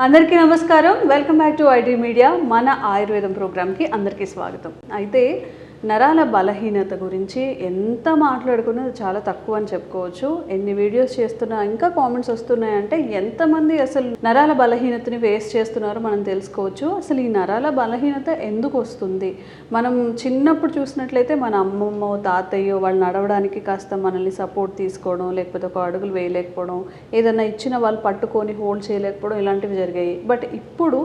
అందరికీ నమస్కారం. Welcome back to IT media. మన ఆయుర్వేదం ప్రోగ్రామ్కి అందరికీ స్వాగతం. అయితే నరాల బలహీనత గురించి ఎంత మాట్లాడుకున్నా చాలా తక్కువ అని చెప్పుకోవచ్చు. ఎన్ని వీడియోస్ చేస్తున్నా ఇంకా కామెంట్స్ వస్తున్నాయంటే ఎంతమంది అసలు నరాల బలహీనతని ఫేస్ చేస్తున్నారో మనం తెలుసుకోవచ్చు. అసలు ఈ నరాల బలహీనత ఎందుకు వస్తుంది? మనం చిన్నప్పుడు చూసినట్లయితే మన అమ్మమ్మో తాతయ్యో వాళ్ళు నడవడానికి కాస్త మనల్ని సపోర్ట్ తీసుకోవడం, లేకపోతే ఒక అడుగులు వేయలేకపోవడం, ఏదైనా ఇచ్చిన వాళ్ళు పట్టుకొని హోల్డ్ చేయలేకపోవడం ఇలాంటివి జరిగాయి. బట్ ఇప్పుడు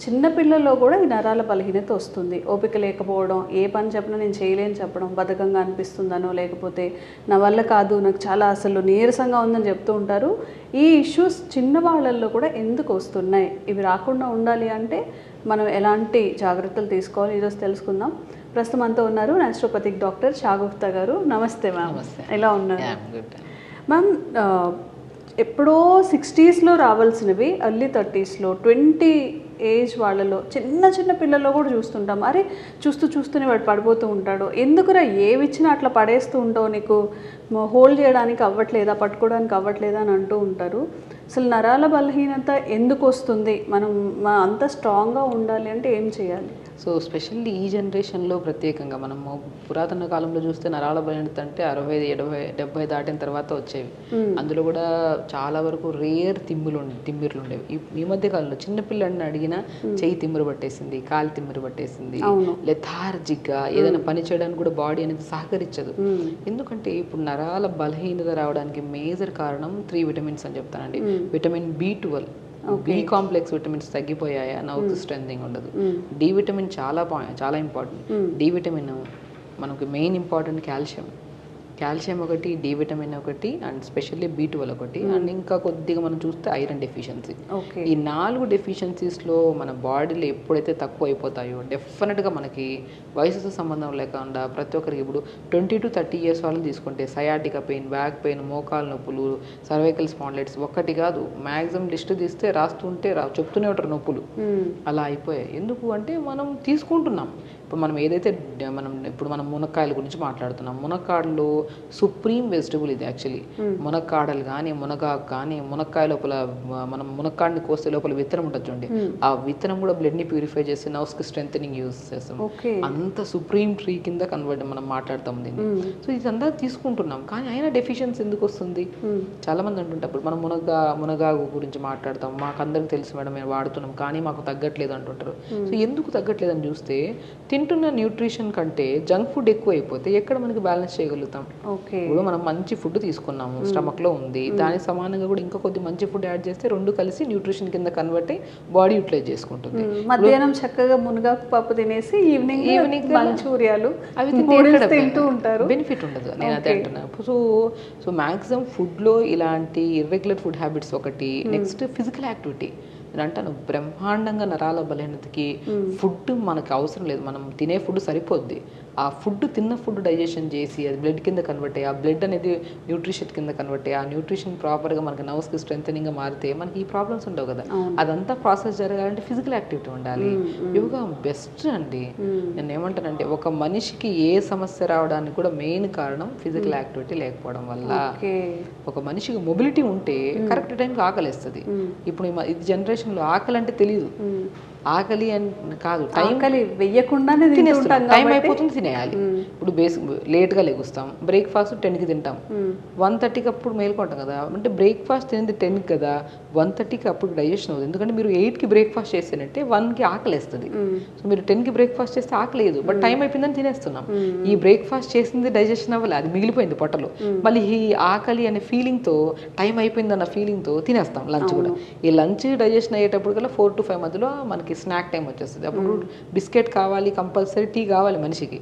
చిన్నపిల్లల్లో కూడా ఈ నరాల బలహీనత వస్తుంది. ఓపిక లేకపోవడం, ఏ పని చెప్పినా నేను చేయలేని చెప్పడం, బద్ధకంగా అనిపిస్తుందనో లేకపోతే నా వల్ల కాదు, నాకు చాలా అసలు నీరసంగా ఉందని చెప్తూ ఉంటారు. ఈ ఇష్యూస్ చిన్నవాళ్ళల్లో కూడా ఎందుకు వస్తున్నాయి? ఇవి రాకుండా ఉండాలి అంటే మనం ఎలాంటి జాగ్రత్తలు తీసుకోవాలి ఈరోజు తెలుసుకుందాం. ప్రస్తుతం అంతా ఉన్నారు న్యాచురోపతిక్ డాక్టర్ షాగుప్తా గారు. నమస్తే మ్యామ్, ఎలా ఉన్నారు మ్యామ్? ఎప్పుడో 60స్లో రావాల్సినవి ఎర్లీ 30స్లో 20 ఏజ్ వాళ్ళలో చిన్న పిల్లల్లో కూడా చూస్తుంటాం. అరే చూస్తూనే వాడు పడిపోతూ ఉంటాడు. ఎందుకురా ఏవిచ్చినా అట్లా పడేస్తూ ఉంటావు, నీకు హోల్డ్ చేయడానికి అవ్వట్లేదా, పట్టుకోవడానికి అవ్వట్లేదా అని అంటూ ఉంటారు. అసలు నరాల బలహీనత ఎందుకు వస్తుంది? మనం అంత స్ట్రాంగ్గా ఉండాలి అంటే ఏం చేయాలి? సో స్పెషల్లీ ఈ జనరేషన్లో ప్రత్యేకంగా మనము పురాతన కాలంలో చూస్తే నరాల బలహీనత అంటే 60, 70, 70 దాటిన తర్వాత వచ్చేవి. అందులో కూడా చాలా వరకు రేర్ తిమ్మిర్లు ఉండేవి. ఈ మధ్య కాలంలో చిన్నపిల్లని అడిగినా చెయ్యి తిమ్మిరి పట్టేసింది, కాలు తిమ్మిరి పట్టేసింది, లెథార్జిక్గా ఏదైనా పని చేయడానికి కూడా బాడీ అనేది సహకరించదు. ఎందుకంటే ఇప్పుడు నరాల బలహీనత రావడానికి మేజర్ కారణం 3 విటమిన్స్ అని చెప్తానండి. Vitamin B12, B complex vitamins తగ్గిపోయాయా, నర్వ్ స్ట్రెంథింగ్ ఉండదు. డి విటమిన్ చాలా ఇంపార్టెంట్. డి విటమిన్ మనకు మెయిన్ ఇంపార్టెంట్ కాల్షియం ఒకటి, డి విటమిన్ ఒకటి, అండ్ స్పెషల్లీ B12 ఒకటి, అండ్ ఇంకా కొద్దిగా మనం చూస్తే ఐరన్ డెఫిషియన్సీ. ఈ 4 డెఫిషియన్సీస్లో మన బాడీలో ఎప్పుడైతే తక్కువ అయిపోతాయో డెఫినెట్గా మనకి వయసుతో సంబంధం లేకుండా ప్రతి ఒక్కరికి ఇప్పుడు 20 to 30 ఇయర్స్ వాళ్ళు తీసుకుంటే సయాటికా పెయిన్, బ్యాక్ పెయిన్, మోకాలు నొప్పులు, సర్వైకల్ స్పాండిలైటిస్ ఒక్కటి కాదు, మ్యాక్సిమం లిస్ట్ తీస్తే రాస్తుంటే చెప్తూనే ఉంటారు నొప్పులు. అలా అయిపోయాయి. ఎందుకు అంటే మనం తీసుకుంటున్నాం. ఇప్పుడు మనం ఏదైతే మనం మునక్కాయల గురించి మాట్లాడుతున్నాం. మునక్కాడలో సుప్రీం వెజిటబుల్ ఇది యాక్చువల్లీ. మునక్కాడలు కానీ, మునగాకు కానీ, మునక్కాయ లోపల మనం మునక్కాడని కోస్తే లోపల విత్తనం ఉంటుంది చూడండి, ఆ విత్తనం కూడా బ్లడ్ని ప్యూరిఫై చేసి నర్వ్స్కి స్ట్రెంథనింగ్ యూజ్ చేస్తాం. అంత సుప్రీం ట్రీ కింద కన్వర్ట్ మనం మాట్లాడతాం దీన్ని. సో ఇదంతా తీసుకుంటున్నాం, కానీ అయినా డెఫిషియన్సీ ఎందుకు వస్తుంది? చాలా మంది అంటుంటారు మనం మునగాకు గురించి మాట్లాడతాం, మాకు అందరికి తెలుసు మేడం మేము వాడుతున్నాం కానీ మాకు తగ్గట్లేదు అంటుంటారు. సో ఎందుకు తగ్గట్లేదు అని చూస్తే తింటున్న న్యూట్రిషన్ కంటే జంక్ ఫుడ్ ఎక్కువ అయిపోతే ఎక్కడ మనకి బ్యాలెన్స్ చేయగలుగుతాం? ఇప్పుడు మనం మంచి ఫుడ్ తీసుకున్నాము, స్టమక్ లో ఉంది, దానికి సమానంగా కూడా ఇంకా కొద్ది మంచి ఫుడ్ యాడ్ చేస్తే రెండు కలిసి న్యూట్రిషన్ కింద కన్వర్ట్ అయ్యి బాడీ యూటిలైజ్ చేసుకుంటుంది. మధ్యాహ్నం చక్కగా మునగాకు పప్పు తినేసి ఈవినింగ్ మంచూరియాలు అవి తింటూ ఉంటారు, బెనిఫిట్ ఉండదు. నేను అదే అంటున్నా. సో మ్యాక్సిమం ఫుడ్లో ఇలాంటి ఇర్రెగ్యులర్ ఫుడ్ హ్యాబిట్స్ ఒకటి. Next physical activity. నేను అంటాను బ్రహ్మాండంగా నరాల బలహీనతకి ఫుడ్ మనకు అవసరం లేదు, మనం తినే ఫుడ్ సరిపోద్ది. ఆ తిన్న ఫుడ్ డైజెషన్ చేసి అది బ్లడ్ కింద కన్వర్ట్ అయ్యి, ఆ బ్లడ్ అనేది న్యూట్రిషన్ కింద కన్వర్ట్ అయ్యి, ఆ న్యూట్రిషన్ ప్రాపర్గా మనకి నర్వ్స్కి స్ట్రెంథనింగ్గా మారితే మనకి ఈ ప్రాబ్లమ్స్ ఉండవు కదా. అదంతా ప్రాసెస్ జరగాలంటే ఫిజికల్ యాక్టివిటీ ఉండాలి. యోగా బెస్ట్ అండి. నేను ఏమంటానంటే ఒక మనిషికి ఏ సమస్య రావడానికి కూడా మెయిన్ కారణం ఫిజికల్ యాక్టివిటీ లేకపోవడం వల్ల. ఒక మనిషికి మొబిలిటీ ఉంటే కరెక్ట్ టైంకి ఆకలిస్తుంది. ఇప్పుడు ఇది జనరేషన్లో ఆకలి అంటే తెలియదు. ఆకలి అని కాదు, ఆకలి వెయ్యకుండానే తినేస్తాం, టైం అయిపోతుంది తినేయాలి. ఇప్పుడు లేట్గా లెగుస్తాం, బ్రేక్ఫాస్ట్ 10కి తింటాం, 1:30కి అప్పుడు మేల్కొంటాం కదా. అంటే బ్రేక్ఫాస్ట్ తినేది 10కి కదా, 1:30కి అప్పుడు డైజెషన్ అవుతుంది. ఎందుకంటే మీరు 8కి బ్రేక్ఫాస్ట్ చేస్తేనంటే 1కి ఆకలి వేస్తుంది. సో మీరు 10కి బ్రేక్ఫాస్ట్ చేస్తే ఆకలి లేదు, బట్ టైం అయిపోయిందని తినేస్తున్నాం. ఈ బ్రేక్ఫాస్ట్ చేసింది డైజెషన్ అవ్వాలి, అది మిగిలిపోయింది పొట్టలో. మళ్ళీ ఈ ఆకలి అనే ఫీలింగ్తో, టైం అయిపోయిందన్న ఫీలింగ్తో తినేస్తాం లంచ్ కూడా. ఈ లంచ్ డైజెషన్ అయ్యేటప్పుడు కల్లా 4 to 5 మధ్యలో మనకి స్నాక్ టైం వచ్చేస్తుంది. అప్పుడు బిస్కెట్ కావాలి, కంపల్సరీ టీ కావాలి మనిషికి.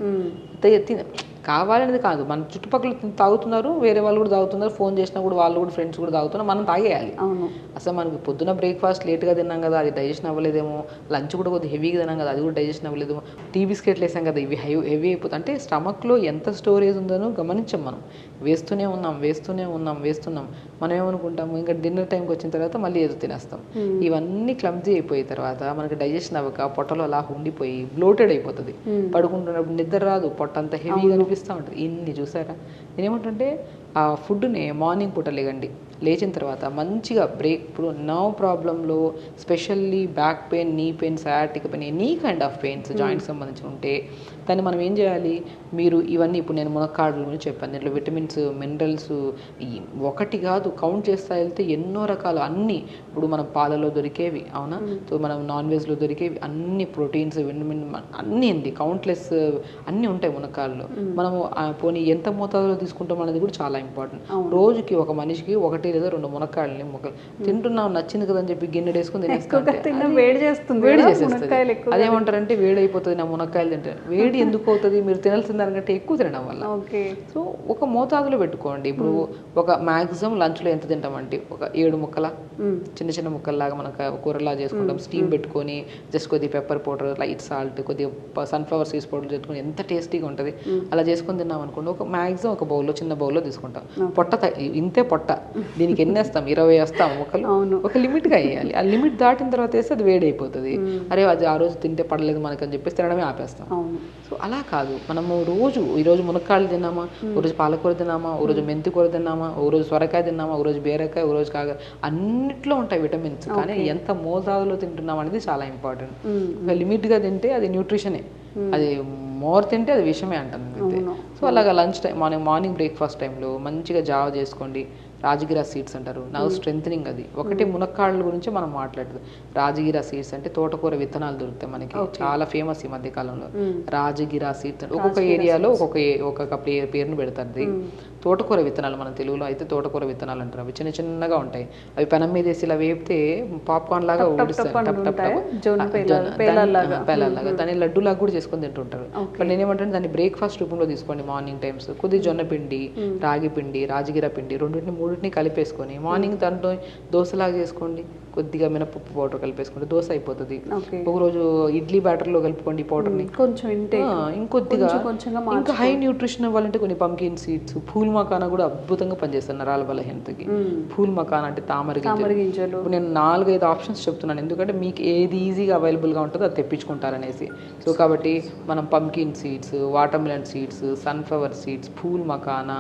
కావాలనేది కాదు, మన చుట్టుపక్కల తాగుతున్నారు, వేరే వాళ్ళు కూడా తాగుతున్నారు, ఫోన్ చేసినా కూడా వాళ్ళు కూడా ఫ్రెండ్స్ కూడా తాగుతున్నారు, మనం తాగేయాలి. అసలు మనకి పొద్దున బ్రేక్ఫాస్ట్ లేట్గా తిన్నాం కదా, అది డైజెషన్ అవ్వలేదేమో, లంచ్ కూడా కొద్దిగా హెవీగా తిన్నాం కదా, అది కూడా డైజెషన్ అవ్వలేదేమో, టీ బిస్కెట్లు వేసాం కదా, ఇవి హెవీ అయిపోతుంది. అంటే స్టమక్లో ఎంత స్టోరేజ్ ఉందనో గమనించాం మనం. వేస్తూనే ఉన్నాం. మనం ఏమనుకుంటాము, ఇంకా డిన్నర్ టైంకి వచ్చిన తర్వాత మళ్ళీ ఏదో తినేస్తాం. ఇవన్నీ క్లమ్జీ అయిపోయిన తర్వాత మనకి డైజెషన్ అవ్వక పొట్టలో అలా ఉండిపోయి బ్లోటెడ్ అయిపోతుంది. పడుకుంటున్నప్పుడు నిద్ర రాదు, పొట్ట అంతా హెవీగా అనిపిస్తూ ఉంటుంది. ఇన్ని చూసారా? నేనేమంటుంటే ఆ ఫుడ్ని మార్నింగ్ పూట లేచిన తర్వాత మంచిగా బ్రేక్, ఇప్పుడు నర్వ్ ప్రాబ్లంలో specially back pain, knee pain, sciatic pain, any kind of pains joints సంబంధించి ఉంటే దాన్ని మనం ఏం చేయాలి, మీరు ఇవన్నీ ఇప్పుడు నేను మునక్కాడల గురించి చెప్పాను, దీంట్లో విటమిన్స్, మినరల్స్ ఒకటి కాదు కౌంట్ చేస్తా వెళ్తే ఎన్నో రకాలు అన్నీ, ఇప్పుడు మనం పాలలో దొరికేవి అవునా, సో మనం నాన్ వెజ్లో దొరికేవి అన్ని ప్రోటీన్స్, విటమిన్ అన్నీ అండి, కౌంట్లెస్ అన్నీ ఉంటాయి మునక్కాడలో. మనము పోనీ ఎంత మోతాదులో తీసుకుంటాం అనేది కూడా చాలా ఇంపార్టెంట్. రోజుకి ఒక మనిషికి 1 లేదా 2 మునక్కాడలని ముక్కలు తింటున్నాం, నచ్చింది కదని చెప్పి గిన్నె వేసుకుని వేడి చేస్తుంది, అదేమంటారంటే వేడి అయిపోతుంది నా మునక్కాయలు తింటే. వేడి ఎందుకు అవుతుంది, మీరు తినాల్సిన దానికంటే ఎక్కువ తినడం వల్ల. సో ఒక మోతాదులో పెట్టుకోండి. ఇప్పుడు ఒక మ్యాక్సిమం లంచ్లో ఎంత తింటామంటే ఒక 7 ముక్కల చిన్న చిన్న ముక్కల్లాగా మనకు కూరలా చేసుకుంటాం, స్టీమ్ పెట్టుకొని జస్ట్ కొద్దిగా పెప్పర్ పౌడర్, లైట్ సాల్ట్, కొద్దిగా సన్ఫ్లవర్ సీడ్స్ పౌడర్ చేసుకుని ఎంత టేస్టీగా ఉంటుంది. అలా చేసుకొని తిన్నాం అనుకోండి, ఒక మ్యాక్సిమం ఒక బౌల్లో, చిన్న బౌల్లో తీసుకుంటాం. ఇంతే పొట్ట, దీనికి ఎన్ని వేస్తాం, 20 వేస్తాం ముక్కలు, ఒక లిమిట్గా వేయాలి. ఆ లిమిట్ దాటిన తర్వాత వేస్తే అది వేడి అయిపోతుంది. అరే అది ఆ రోజు తింటే పడలేదు మనకు అని చెప్పేసి తినడమే ఆపేస్తాం. సో అలా కాదు, మనము ఈరోజు మునక్కాయలు తిన్నామా, ఓ రోజు పాలకూర తిన్నామా, ఓ రోజు మెంతి కూర తిన్నామా, ఓ రోజు సొరకాయ తిన్నామా, ఓ రోజు బీరకాయ, ఓ రోజు కాగా, అన్నిట్లో ఉంటాయి విటమిన్స్. కానీ ఎంత మోతాదులో తింటున్నాం అనేది చాలా ఇంపార్టెంట్. లిమిట్గా తింటే అది న్యూట్రిషనే, అది మోర్ తింటే అది విషమే అంటాను అంతే. సో అలాగా లంచ్ టైం, మార్నింగ్ బ్రేక్ఫాస్ట్ టైంలో మంచిగా జావ చేసుకోండి. రాజగిరా సీడ్స్ అంటారు, నర్వ్ స్ట్రెంథనింగ్. అది ఒకటి మునక్కాడల గురించి మనం మాట్లాడదు. రాజగిరా సీడ్స్ అంటే తోటకూర విత్తనాలు దొరుకుతాయి మనకి, చాలా ఫేమస్ ఈ మధ్య కాలంలో. రాజగిరా సీడ్స్ ఒక్కొక్క ఏరియాలో ఒక్కొక్క పేరును పెడతారు. తోటకూర విత్తనాలు, మన తెలుగులో అయితే తోటకూర విత్తనాలు అంటారు. అవి చిన్న చిన్నగా ఉంటాయి, అవి పెనం మీద వేసి ఇలా వేపితే పాప్కార్న్ లాగా ఊడిస్తాయి, పేలాగా. దాన్ని లడ్డు లాగా కూడా చేసుకొని తింటుంటారు. బట్ నేనేమంటాను, దాన్ని బ్రేక్ఫాస్ట్ రూపంలో తీసుకోండి మార్నింగ్ టైమ్స్. కొద్దిగా జొన్న పిండి, రాగి పిండి, రాజగిరా పిండి మూడింటిని కలిపేసుకొని మార్నింగ్ దాంట్లో దోశలాగా చేసుకోండి. కొద్దిగా మినపప్పు పౌడర్ కలిపేసుకుంటే దోశ అయిపోతుంది. ఒకరోజు ఇడ్లీ బ్యాటర్లో కలుపుకోండి పౌడర్ని కొంచెం, ఇంకొద్దిగా ఇంకా హై న్యూట్రిషన్ ఇవ్వాలంటే కొన్ని పంకిన్ సీడ్స్, పూల్ మకానా కూడా అద్భుతంగా పనిచేస్తారు నరాల బలహీనతకి. పూల్ మకానా అంటే తామర గింజలు. నేను 4-5 ఆప్షన్స్ చెప్తున్నాను, ఎందుకంటే మీకు ఏది ఈజీగా అవైలబుల్గా ఉంటుందో అది తెప్పించుకుంటారనేసి. సో కాబట్టి మనం pumpkin seeds, water melon seeds, sunflower seeds, pool makhana,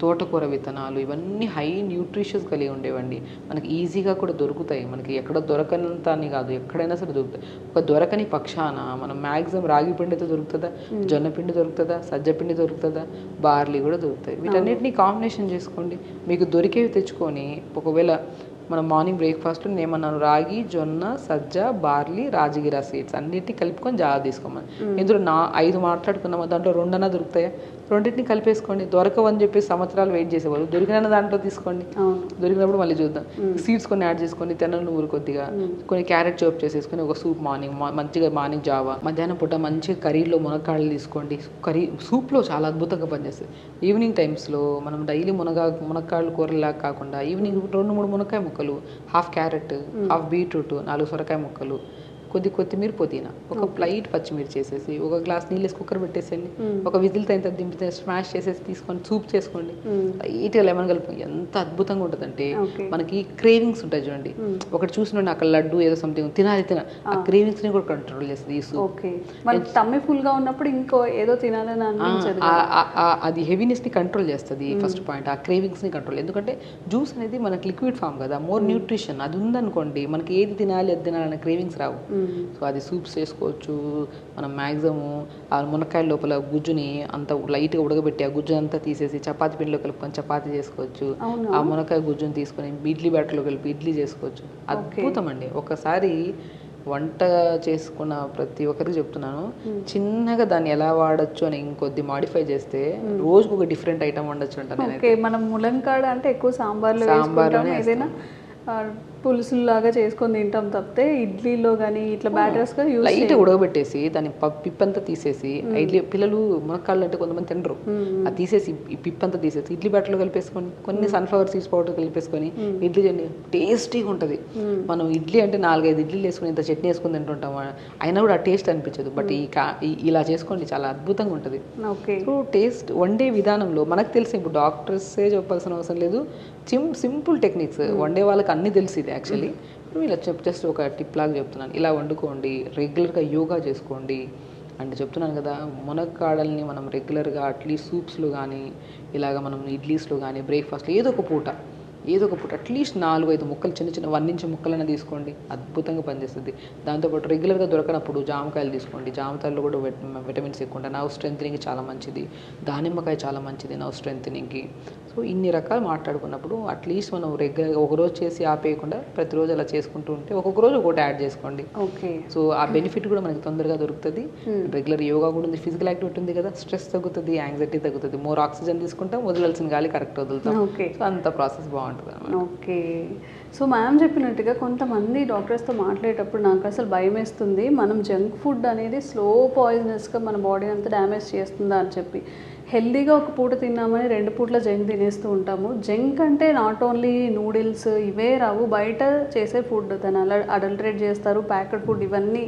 తోటకూర విత్తనాలు, ఇవన్నీ హై న్యూట్రిషన్స్ కలిగి ఉండేవండి. మనకి ఈజీగా కూడా దొరుకుతాయి, మనకి ఎక్కడ దొరకనంత అని కాదు, ఎక్కడైనా సరే దొరుకుతాయి. ఒక దొరకని పక్షాన మనం మ్యాక్సిమం రాగి పిండితో దొరుకుతుందా, జొన్న పిండి దొరుకుతుందా, సజ్జ పిండి దొరుకుతుందా, బార్లీ కూడా దొరుకుతాయి. వీటన్నిటిని కాంబినేషన్ చేసుకోండి, మీకు దొరికేవి తెచ్చుకొని. ఒకవేళ మనం మార్నింగ్ బ్రేక్ఫాస్ట్లో ఏమన్నాను, రాగి, జొన్న, సజ్జ, బార్లీ, రాజగిరా సీడ్స్ అన్నిటిని కలుపుకొని జావ తీసుకోమని. ఇందులో 5 మాట్లాడుకున్నామా, దాంట్లో 2 దొరుకుతాయి, రెండింటిని కలిపేసుకోండి. దొరకవని చెప్పి సంవత్సరాలు వెయిట్ చేసేవాళ్ళు, దొరికిన దాంట్లో తీసుకోండి, దొరికినప్పుడు మళ్ళీ చూద్దాం. సీడ్స్ కొన్ని యాడ్ చేసుకోండి, తెల్ల నువ్వులు కొద్దిగా, కొన్ని క్యారెట్ చాప్ చేసేసుకొని ఒక సూప్ మంచిగా మార్నింగ్ జావ. మధ్యాహ్నం పూట మంచిగా కర్రీలో మునక్కాడలు తీసుకోండి, సూప్లో చాలా అద్భుతంగా పనిచేస్తుంది. ఈవినింగ్ టైమ్స్లో మనం డైలీ మునక్కాడలు కూరలాగా కాకుండా ఈవినింగ్ 2-3 మునక్కాయ ముక్కలు, హాఫ్ క్యారెట్, హాఫ్ బీట్రూట్, 4 సొరకాయ ముక్కలు, కొద్ది కొత్తిమీర, పుదీనా, ఒక ప్లైట్ పచ్చిమిర్చి చేసేసి, ఒక గ్లాస్ నీళ్ళు వేసి కుక్కర్ పెట్టేసేయండి, ఒక విజిల్ తగిన దింపితే స్మాష్ చేసేసి తీసుకొని సూప్ చేసుకోండి. లైట్గా లెమన్ కలుపుకొని ఎంత అద్భుతంగా ఉంటుందంటే, మనకి క్రేవింగ్స్ ఉంటాయి చూడండి, ఒకటి చూసిన అక్కడ లడ్డు ఏదో సంథింగ్ తినాలి ఆ క్రేవింగ్స్ ని కూడా కంట్రోల్ చేస్తుంది ఈ సూప్. టమ్మీ ఫుల్ గా ఉన్నప్పుడు ఇంకో ఏదో తినాలని అనిపించదు, అది హెవీనెస్ ని కంట్రోల్ చేస్తుంది. ఫస్ట్ పాయింట్ ఆ క్రేవింగ్స్ ని కంట్రోల్, ఎందుకంటే జ్యూస్ అనేది మనకి లిక్విడ్ ఫామ్ కదా, మోర్ న్యూట్రిషన్. అది ఉందనుకోండి మనకి ఏది తినాలి అది తినాలనే క్రేవింగ్స్ రావు. సో అది సూప్స్ చేసుకోవచ్చు. మనం మ్యాక్సిమం ఆ మునక్కాయల లోపల గుజ్జుని అంత లైట్గా ఉడకబెట్టి ఆ గుజ్జు అంతా తీసేసి చపాతీ పిండిలో కలుపుకొని చపాతీ చేసుకోవచ్చు. ఆ మునక్కాయ గుజ్జుని తీసుకొని ఇడ్లీ బ్యాటర్లో కలిపి ఇడ్లీ చేసుకోవచ్చు. అద్భుతం అండి. ఒకసారి వంట చేసుకున్న ప్రతి ఒక్కరికి చెప్తున్నాను, చిన్నగా దాన్ని ఎలా వాడచ్చు అని ఇంకొద్ది మాడిఫై చేస్తే రోజుకు ఒక డిఫరెంట్ ఐటమ్ వండొచ్చు అంటాను. మనం ములంకాడ అంటే ఎక్కువ సాంబార్లో ఏదైనా పులుసులాగా చేసుకొని తింటాం తప్పితే ఇడ్లీలో కానీ ఇట్లా బ్యాటర్స్గా లైట్ ఉడకబెట్టేసి దాన్ని పిప్పంతా తీసేసి, ఇడ్లీ పిల్లలు మునక్కాళ్ళు అంటే కొంతమంది తినరు, అది తీసేసి పిప్పంతా తీసేసి ఇడ్లీ బ్యాటర్లో కలిపేసుకొని కొన్ని సన్ఫ్లవర్ సీడ్స్ పౌడర్ కలిపేసుకొని ఇడ్లీ చేయండి, టేస్టీగా ఉంటుంది. మనం ఇడ్లీ అంటే 4-5 ఇడ్లీలు వేసుకొని ఇంత చట్నీ వేసుకొని తింటుంటాం, అయినా కూడా ఆ టేస్ట్ అనిపించదు. బట్ ఇలా చేసుకోండి, చాలా అద్భుతంగా ఉంటుంది. సో టేస్ట్ వండే విధానంలో మనకు తెలిసి, ఇప్పుడు డాక్టర్సే చెప్పాల్సిన అవసరం లేదు, సింపుల్ టెక్నిక్స్ వండే వాళ్ళకి అన్నీ తెలిసింది యాక్చువల్లీ. ఇలా జస్ట్ ఒక టిప్ లాగా చెప్తున్నాను, ఇలా వండుకోండి, రెగ్యులర్గా యోగా చేసుకోండి, అంటే చెప్తున్నాను కదా, మునక్కాడల్ని మనం రెగ్యులర్గా అట్లీస్ట్ సూప్స్లో కానీ ఇలాగ మనం ఇడ్లీస్లో కానీ బ్రేక్ఫాస్ట్లో ఏదో ఒక పూట అట్లీస్ట్ 4-5 ముక్కలు చిన్న చిన్న 1 ఇంచ్ ముక్కలైనా తీసుకోండి, అద్భుతంగా పనిచేస్తుంది. దాంతోపాటు రెగ్యులర్గా దొరకనప్పుడు జామకాయలు తీసుకోండి, జామకాయల్లో కూడా విటమిన్స్ ఎక్కువ ఉంటాయి, నర్వ్ స్ట్రెంథనింగ్కి చాలా మంచిది. దానిమ్మకాయ చాలా మంచిది నర్వ్ స్ట్రెంథనింగ్కి. సో ఇన్ని రకాలు మాట్లాడుకున్నప్పుడు అట్లీస్ట్ మనం రెగ్యులర్గా ఒకరోజు చేసి ఆపేయకుండా ప్రతిరోజు అలా చేసుకుంటూ ఉంటే ఒక్కొక్క రోజు ఒకటి యాడ్ చేసుకోండి. ఓకే. సో ఆ బెనిఫిట్ కూడా మనకి తొందరగా దొరుకుతుంది. రెగ్యులర్ యోగా కూడా ఉంది, ఫిజికల్ యాక్టివిటీ ఉంది కదా, స్ట్రెస్ తగ్గుతుంది, యాంగ్జైటీ తగ్గుతుంది, మోర్ ఆక్సిజన్ తీసుకుంటాం, వదలాల్సిన గాలి కరెక్ట్ వదులుతాం. ఓకే. సో అంత ప్రాసెస్ బాగుంటుంది. ఓకే. సో మ్యామ్ చెప్పినట్టుగా కొంతమంది డాక్టర్స్తో మాట్లాడేటప్పుడు నాకు అసలు భయం వేస్తుంది, మనం జంక్ ఫుడ్ అనేది స్లో పాయిజనస్గా మన బాడీ అంతా డ్యామేజ్ చేస్తుందా అని చెప్పి. హెల్దీగా ఒక పూట తిన్నామని 2 పూట్ల జంక్ తినేస్తూ ఉంటాము. జంక్ అంటే నాట్ ఓన్లీ నూడిల్స్ ఇవే రావు, బయట చేసే ఫుడ్ దాన్ని అడల్టరేట్ చేస్తారు, ప్యాకెడ్ ఫుడ్ ఇవన్నీ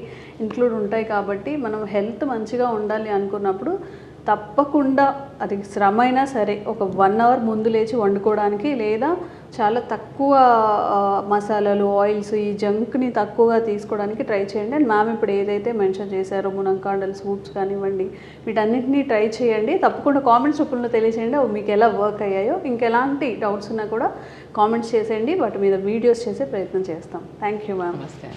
ఇంక్లూడ్ ఉంటాయి. కాబట్టి మనం హెల్త్ మంచిగా ఉండాలి అనుకున్నప్పుడు తప్పకుండా అది శ్రమ అయినా సరే ఒక 1 అవర్ ముందు లేచి వండుకోవడానికి, లేదా చాలా తక్కువ మసాలాలు ఆయిల్స్ ఈ జంక్ని తక్కువగా తీసుకోవడానికి ట్రై చేయండి. అండ్ మ్యామ్ ఇప్పుడు ఏదైతే మెన్షన్ చేశారో మునంకాడల్ సూప్స్ కానివ్వండి, వీటన్నిటిని ట్రై చేయండి. తప్పకుండా కామెంట్స్ రూపంలో తెలియచేయండి అవి మీకు ఎలా వర్క్ అయ్యాయో. ఇంకెలాంటి డౌట్స్ ఉన్నా కూడా కామెంట్స్ చేసేయండి, వాటి మీద వీడియోస్ చేసే ప్రయత్నం చేస్తాం. Thank you ma'am. నమస్తే.